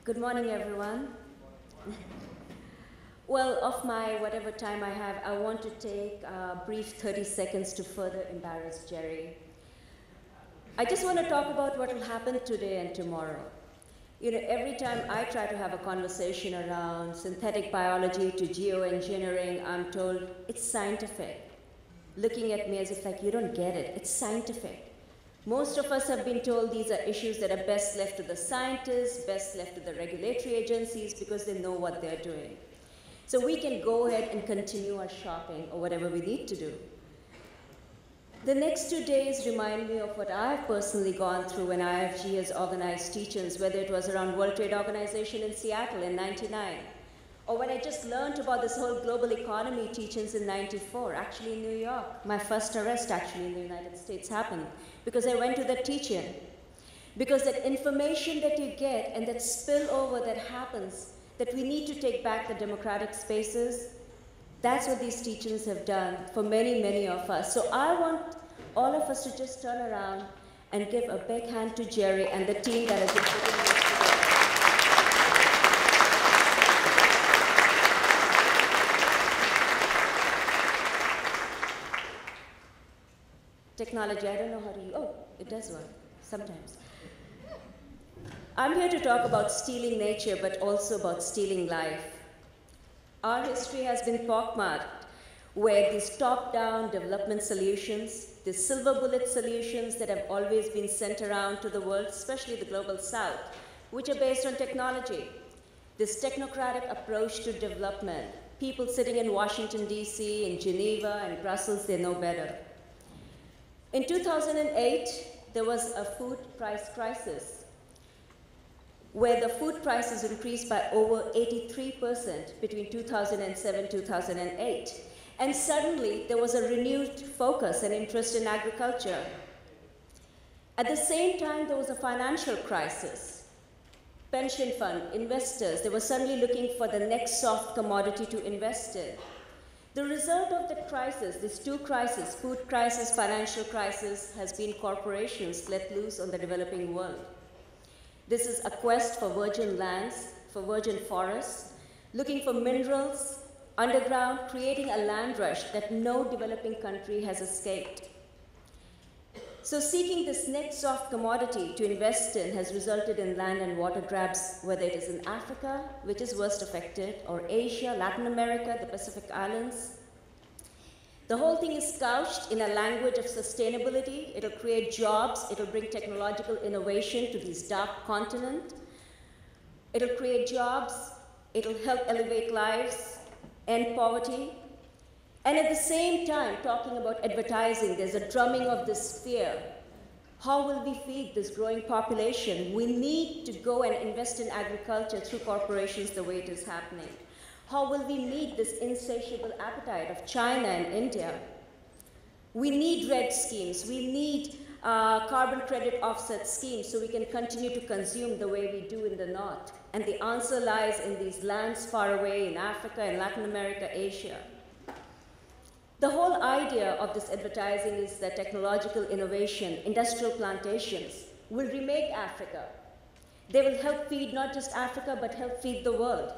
Good morning, everyone. Well, of my whatever time I have, I want to take a brief 30 seconds to further embarrass Jerry. I just want to talk about what will happen today and tomorrow. You know, every time I try to have a conversation around synthetic biology to geoengineering, I'm told it's scientific. Looking at me as if like, you don't get it, it's scientific. Most of us have been told these are issues that are best left to the scientists, best left to the regulatory agencies because they know what they're doing. So we can go ahead and continue our shopping or whatever we need to do. The next 2 days remind me of what I've personally gone through when IFG has organized teach-ins, whether it was around World Trade Organization in Seattle in '99, or when I just learned about this whole global economy teach-ins in '94, actually in New York. My first arrest actually in the United States happened because I went to that teach-in. Because that information that you get and that spillover that happens, that we need to take back the democratic spaces, that's what these teach-ins have done for many, many of us. So I want all of us to just turn around and give a big hand to Jerry and the team that has been putting this together. Technology, I don't know how to use, oh, it does work, sometimes. I'm here to talk about stealing nature, but also about stealing life. Our history has been pockmarked where these top-down development solutions, these silver bullet solutions that have always been sent around to the world, especially the global south, which are based on technology. This technocratic approach to development, people sitting in Washington, D.C., in Geneva, and Brussels, they know better. In 2008, there was a food price crisis where the food prices increased by over 83% between 2007 and 2008. And suddenly, there was a renewed focus and interest in agriculture. At the same time, there was a financial crisis. Pension fund, investors, they were suddenly looking for the next soft commodity to invest in. The result of the crisis, these two crises, food crisis, financial crisis, has been corporations let loose on the developing world. This is a quest for virgin lands, for virgin forests, looking for minerals, underground, creating a land rush that no developing country has escaped. So seeking this next soft commodity to invest in has resulted in land and water grabs, whether it is in Africa, which is worst affected, or Asia, Latin America, the Pacific Islands. The whole thing is couched in a language of sustainability. It'll create jobs. It'll bring technological innovation to this dark continent. It'll create jobs. It'll help elevate lives, end poverty. And at the same time, talking about advertising, there's a drumming of this fear. How will we feed this growing population? We need to go and invest in agriculture through corporations the way it is happening. How will we meet this insatiable appetite of China and India? We need REDD schemes. We need carbon credit offset schemes so we can continue to consume the way we do in the north. And the answer lies in these lands far away in Africa and Latin America, Asia. The whole idea of this advertising is that technological innovation, industrial plantations, will remake Africa. They will help feed not just Africa, but help feed the world.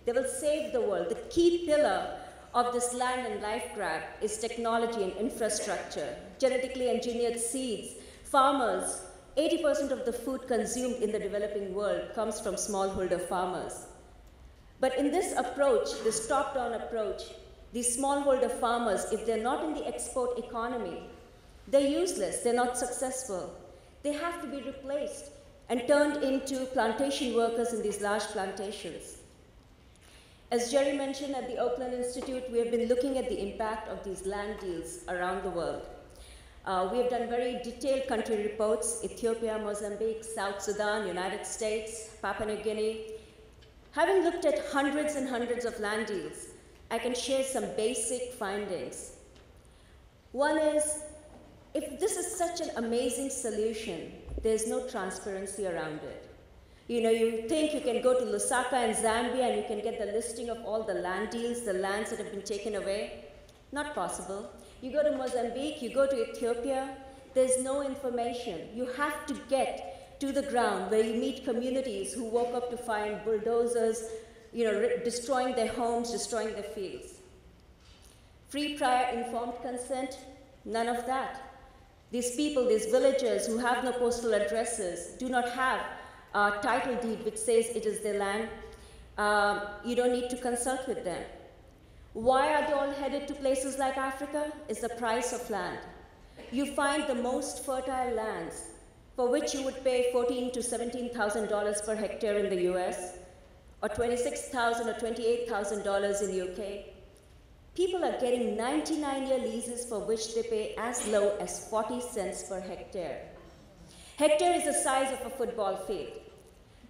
They will save the world. The key pillar of this land and life grab is technology and infrastructure, genetically engineered seeds, farmers. 80% of the food consumed in the developing world comes from smallholder farmers. But in this approach, this top-down approach, these smallholder farmers, if they're not in the export economy, they're useless, they're not successful. They have to be replaced and turned into plantation workers in these large plantations. As Jerry mentioned at the Oakland Institute, we have been looking at the impact of these land deals around the world. We have done very detailed country reports, Ethiopia, Mozambique, South Sudan, United States, Papua New Guinea. Having looked at hundreds and hundreds of land deals, I can share some basic findings. One is, if this is such an amazing solution, there's no transparency around it. You know, you think you can go to Lusaka in Zambia and you can get the listing of all the land deals, the lands that have been taken away. Not possible. You go to Mozambique, you go to Ethiopia, there's no information. You have to get to the ground, where you meet communities who woke up to find bulldozers, destroying their homes, destroying their fields. Free, prior, informed consent, none of that. These people, these villagers who have no postal addresses, do not have a title deed which says it is their land. You don't need to consult with them. Why are they all headed to places like Africa? It's the price of land. You find the most fertile lands for which you would pay $14,000 to $17,000 per hectare in the US, or $26,000 or $28,000 in the UK. People are getting 99-year leases for which they pay as low as 40 cents per hectare. Hectare is the size of a football field.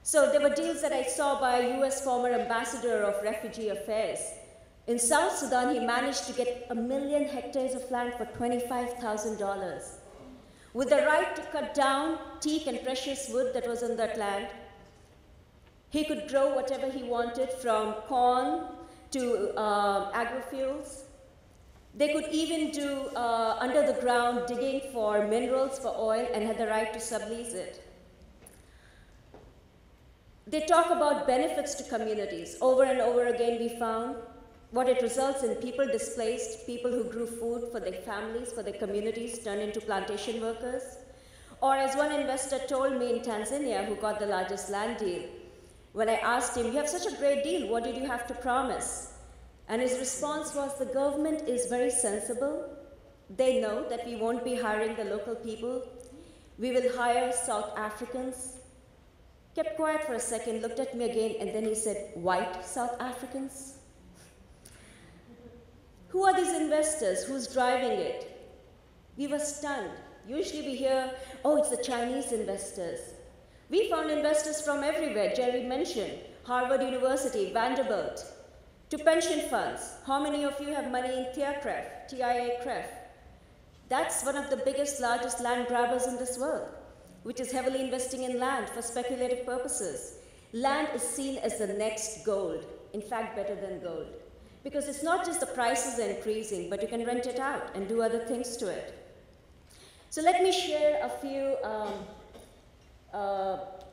So there were deals that I saw by a US former ambassador of refugee affairs. In South Sudan, he managed to get 1 million hectares of land for $25,000. With the right to cut down teak and precious wood that was on that land, he could grow whatever he wanted, from corn to agrofuels. They could even do under the ground digging for minerals, for oil, and had the right to sublease it. They talk about benefits to communities. Over and over again, we found what it results in: people displaced, people who grew food for their families, for their communities, turned into plantation workers. Or as one investor told me in Tanzania, who got the largest land deal, when I asked him, "You have such a great deal, what did you have to promise?" And his response was, "The government is very sensible. They know that we won't be hiring the local people. We will hire South Africans." Kept quiet for a second, looked at me again, and then he said, "White South Africans?" Who are these investors? Who's driving it? We were stunned. Usually we hear, "Oh, it's the Chinese investors." We found investors from everywhere. Jerry mentioned Harvard University, Vanderbilt, to pension funds. How many of you have money in TIAA-CREF? That's one of the biggest, largest land grabbers in this world, which is heavily investing in land for speculative purposes. Land is seen as the next gold, in fact, better than gold. Because it's not just the prices are increasing, but you can rent it out and do other things to it. So let me share a few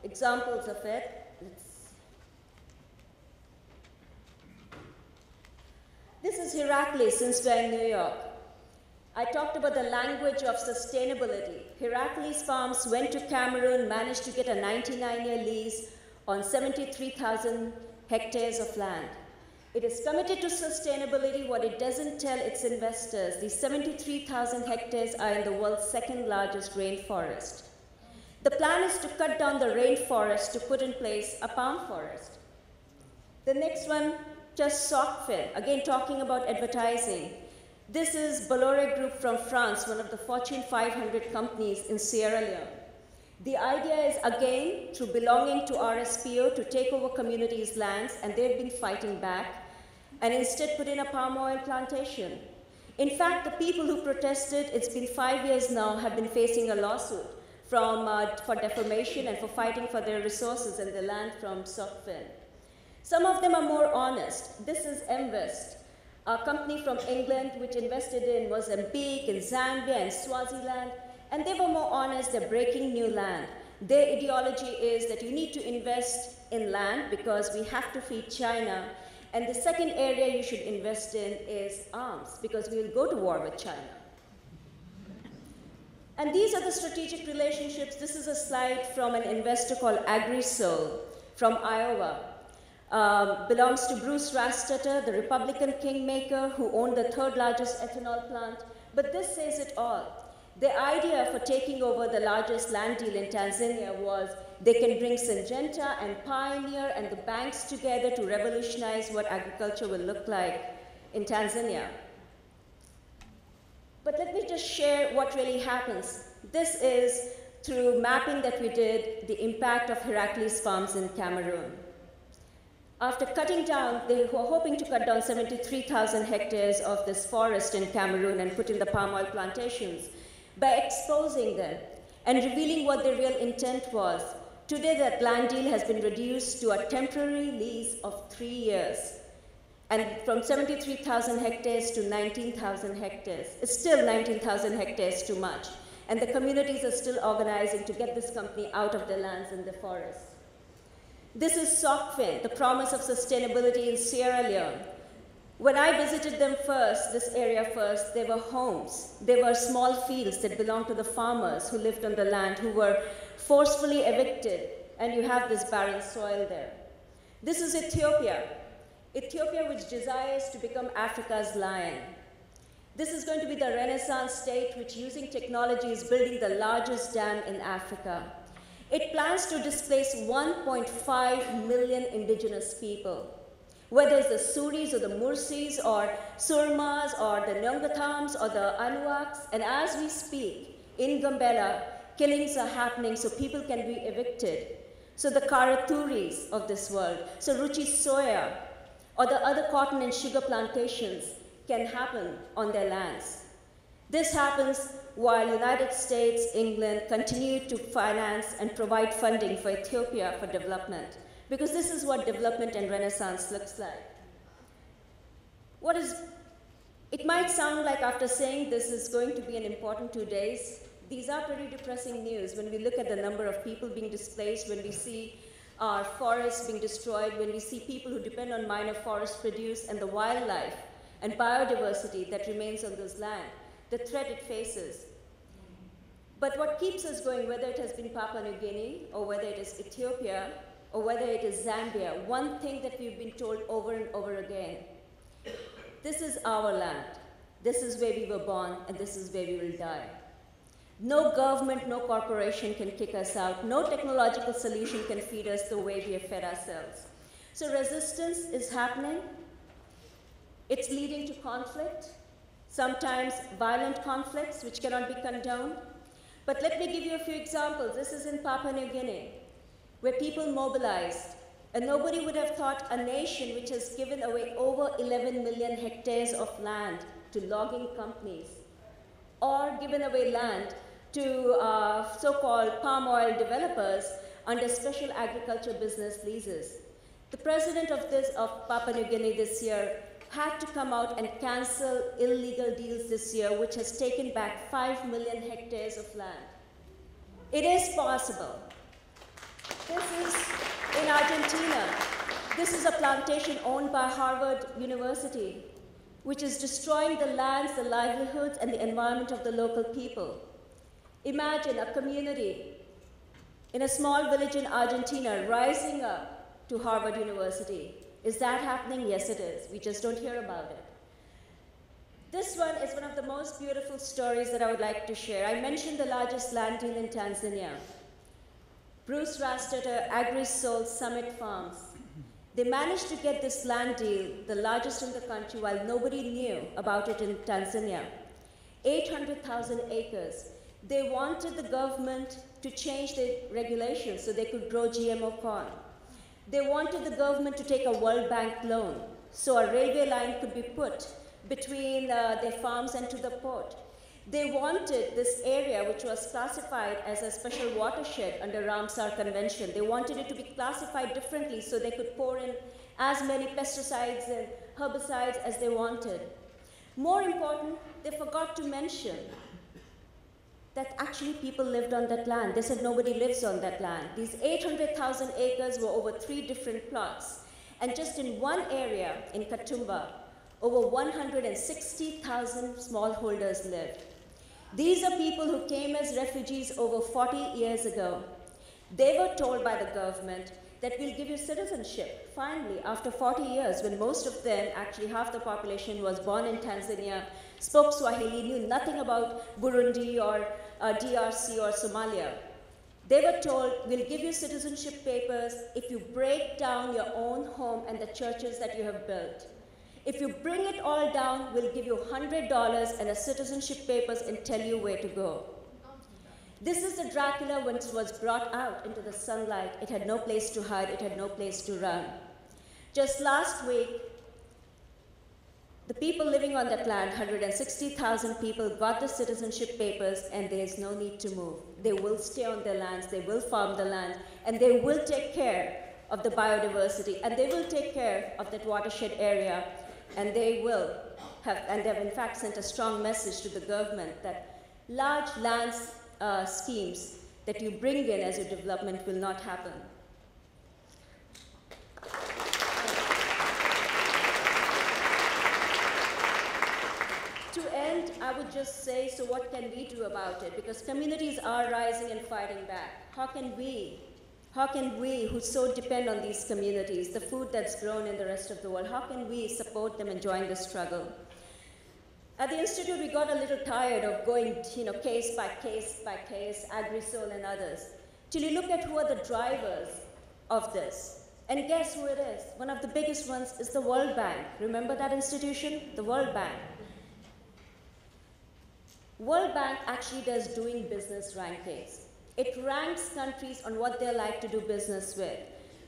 examples of it. This is Heracles, since we're in New York. I talked about the language of sustainability. Heracles Farms went to Cameroon, managed to get a 99-year lease on 73,000 hectares of land. It is committed to sustainability. What it doesn't tell its investors, these 73,000 hectares are in the world's second largest rainforest. The plan is to cut down the rainforest to put in place a palm forest. The next one, just Socfin, again talking about advertising. This is Bolloré Group from France, one of the Fortune 500 companies in Sierra Leone. The idea is, again, through belonging to RSPO, to take over communities' lands, and they've been fighting back, and instead put in a palm oil plantation. In fact, the people who protested, it's been 5 years now, have been facing a lawsuit for defamation and for fighting for their resources and the land from Socfin. Some of them are more honest. This is Mvest, a company from England which invested in Mozambique, in Zambia, and Swaziland, and they were more honest. They're breaking new land. Their ideology is that you need to invest in land because we have to feed China, and the second area you should invest in is arms, because we will go to war with China. And these are the strategic relationships. This is a slide from an investor called AgriSoul from Iowa. Belongs to Bruce Rastetter, the Republican kingmaker who owned the third largest ethanol plant. But this says it all. The idea for taking over the largest land deal in Tanzania was they can bring Syngenta and Pioneer and the banks together to revolutionize what agriculture will look like in Tanzania. But let me just share what really happens. This is through mapping that we did, the impact of Heracles Farms in Cameroon. After cutting down, they were hoping to cut down 73,000 hectares of this forest in Cameroon and put in the palm oil plantations. By exposing them and revealing what their real intent was, today that land deal has been reduced to a temporary lease of 3 years. And from 73,000 hectares to 19,000 hectares. It's still 19,000 hectares too much. and the communities are still organizing to get this company out of their lands and the forests. This is SOCFIN, the promise of sustainability in Sierra Leone. When I visited them first, this area first, they were homes. They were small fields that belonged to the farmers who lived on the land, who were forcefully evicted, and you have this barren soil there. This is Ethiopia. Ethiopia, which desires to become Africa's lion. This is going to be the Renaissance state, which using technology is building the largest dam in Africa. It plans to displace 1.5 million indigenous people. Whether it's the Suris or the Mursis or Surmas or the Nyongathams or the Anuaks, and as we speak, in Gambela, killings are happening so people can be evicted. So the Karathuris of this world, so Ruchi soya, or the other cotton and sugar plantations can happen on their lands. This happens while United States, England continue to finance and provide funding for Ethiopia for development. Because this is what development and renaissance looks like. It might sound like after saying this is going to be an important 2 days, these are pretty depressing news when we look at the number of people being displaced, when we see our forests being destroyed, when we see people who depend on minor forest produce and the wildlife and biodiversity that remains on this land, the threat it faces. But what keeps us going, whether it has been Papua New Guinea or whether it is Ethiopia, or whether it is Zambia, one thing that we've been told over and over again, this is our land, this is where we were born, and this is where we will die. No government, no corporation can kick us out, no technological solution can feed us the way we have fed ourselves. So resistance is happening, it's leading to conflict, sometimes violent conflicts which cannot be condoned. But let me give you a few examples. This is in Papua New Guinea, where people mobilized, and nobody would have thought a nation which has given away over 11 million hectares of land to logging companies, or given away land to so-called palm oil developers under special agriculture business leases. The president of Papua New Guinea this year had to come out and cancel illegal deals this year, which has taken back 5 million hectares of land. It is possible. This is in Argentina. This is a plantation owned by Harvard University, which is destroying the lands, the livelihoods, and the environment of the local people. Imagine a community in a small village in Argentina rising up to Harvard University. Is that happening? Yes, it is. We just don't hear about it. This one is one of the most beautiful stories that I would like to share. I mentioned the largest land deal in Tanzania. Bruce Rastetter, AgriSoul Summit Farms. They managed to get this land deal, the largest in the country, while nobody knew about it in Tanzania. 800,000 acres. They wanted the government to change the regulations so they could grow GMO corn. They wanted the government to take a World Bank loan so a railway line could be put between their farms and to the port. They wanted this area, which was classified as a special watershed under Ramsar Convention. They wanted it to be classified differently so they could pour in as many pesticides and herbicides as they wanted. More important, they forgot to mention that actually people lived on that land. They said nobody lives on that land. These 800,000 acres were over 3 different plots. And just in one area in Katumba, over 160,000 smallholders lived. These are people who came as refugees over 40 years ago. They were told by the government that we'll give you citizenship, finally, after 40 years, when most of them, actually half the population was born in Tanzania, spoke Swahili, knew nothing about Burundi or DRC or Somalia. They were told, we'll give you citizenship papers if you break down your own home and the churches that you have built. If you bring it all down, we'll give you $100 and a citizenship papers and tell you where to go. This is the Dracula when it was brought out into the sunlight. It had no place to hide, it had no place to run. Just last week, the people living on that land, 160,000 people, got the citizenship papers, and there's no need to move. They will stay on their lands, they will farm the land, and they will take care of the biodiversity, and they will take care of that watershed area, and they will have, and they've in fact sent a strong message to the government that large land schemes that you bring in as your development will not happen. To end, I would just say, so what can we do about it? Because communities are rising and fighting back. How can we who so depend on these communities, the food that's grown in the rest of the world, how can we support them in joining the struggle? At the Institute, we got a little tired of going, case by case by case, AgriSol and others, till you look at who are the drivers of this. And guess who it is? One of the biggest ones is the World Bank. Remember that institution? The World Bank. World Bank actually does doing business rankings. It ranks countries on what they like to do business with.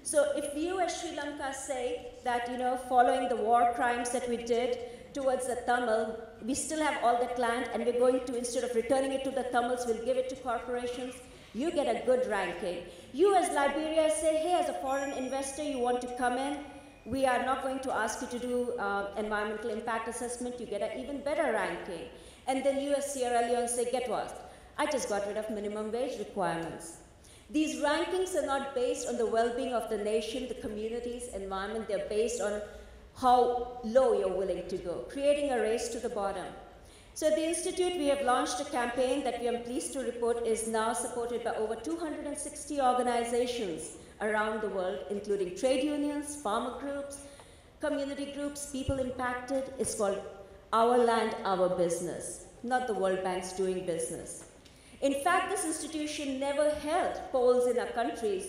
So if you as Sri Lanka say that, following the war crimes that we did towards the Tamil, we still have all that land and we're going to, instead of returning it to the Tamils, we'll give it to corporations, you get a good ranking. You as Liberia say, hey, as a foreign investor, you want to come in, we are not going to ask you to do environmental impact assessment, you get an even better ranking. And then you as Sierra Leone say, get what? I just got rid of minimum wage requirements. These rankings are not based on the well-being of the nation, the communities, environment. They're based on how low you're willing to go, creating a race to the bottom. So at the Institute, we have launched a campaign that we are pleased to report is now supported by over 260 organizations around the world, including trade unions, farmer groups, community groups, people impacted. It's called Our Land, Our Business, not the World Bank's doing business. In fact, this institution never held polls in our countries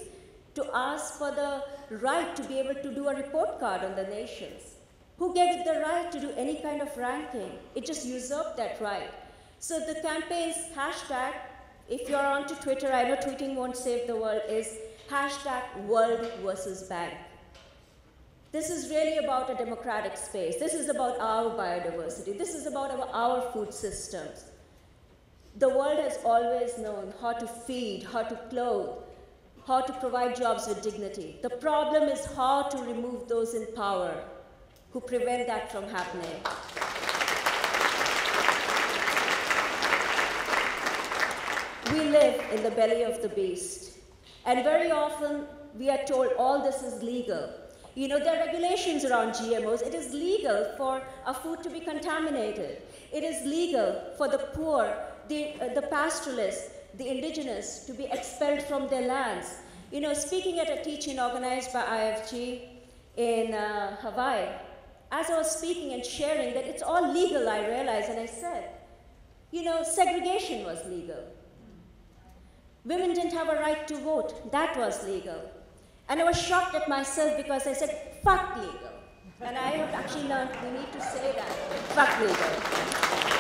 to ask for the right to be able to do a report card on the nations. Who gave it the right to do any kind of ranking? It just usurped that right. So the campaign's hashtag, if you're onto Twitter, I know tweeting won't save the world, is hashtag World versus Bank. This is really about a democratic space. This is about our biodiversity. This is about our food systems. The world has always known how to feed, how to clothe, how to provide jobs with dignity. The problem is how to remove those in power who prevent that from happening. We live in the belly of the beast. And very often we are told all this is legal. There are regulations around GMOs. It is legal for our food to be contaminated. It is legal for the poor, the pastoralists, the indigenous to be expelled from their lands. Speaking at a teaching organized by IFG in Hawaii, as I was speaking and sharing that it's all legal, I realized, and I said, segregation was legal. Women didn't have a right to vote. That was legal. And I was shocked at myself because I said, fuck legal. And I have actually learned we need to say that, fuck legal.